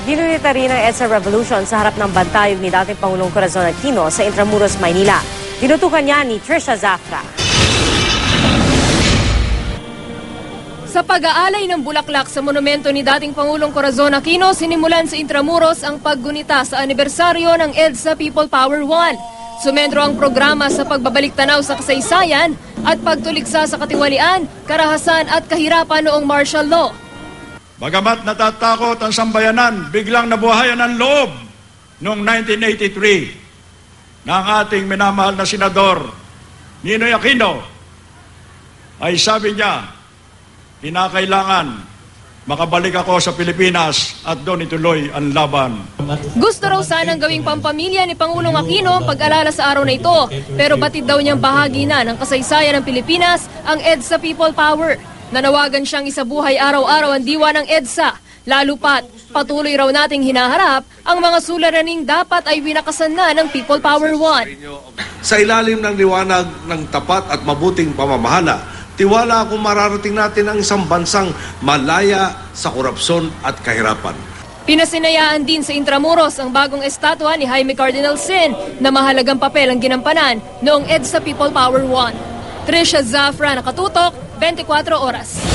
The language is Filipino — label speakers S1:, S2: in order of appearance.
S1: Ginunita rin ang EDSA Revolution sa harap ng bantayog ni dating Pangulong Corazon Aquino sa Intramuros, Maynila. Tinutukan niya ni Trisha Zafra.
S2: Sa pag-aalay ng bulaklak sa monumento ni dating Pangulong Corazon Aquino, sinimulan sa Intramuros ang paggunita sa anibersaryo ng EDSA People Power 1. Sumentro ang programa sa pagbabalik tanaw sa kasaysayan at pagtuligsa sa katiwalian, karahasan at kahirapan noong martial law.
S3: Bagamat natatakot ang sambayanan, biglang nabuhayan ang loob noong 1983 na ang ating minamahal na senador, Ninoy Aquino, ay sabi niya, kinakailangan makabalik ako sa Pilipinas at doon ituloy ang laban.
S2: Gusto raw sanang gawing pampamilya ni Pangulong Aquino ang pag-alala sa araw na ito, pero batid daw niyang bahagi na ng kasaysayan ng Pilipinas ang EDSA People Power. Nanawagan siyang isabuhay araw-araw ang diwa ng EDSA, lalo pat patuloy raw nating hinaharap ang mga suliraning dapat ay winakasan na ng People Power 1.
S4: Sa ilalim ng liwanag ng tapat at mabuting pamamahala, tiwala akong mararating natin ang isang bansang malaya sa korupsyon at kahirapan.
S2: Pinasinayaan din sa Intramuros ang bagong estatwa ni Jaime Cardinal Sin na mahalagang papel ang ginampanan noong EDSA People Power 1. Trisha Zafra, nakatutok, 24 oras.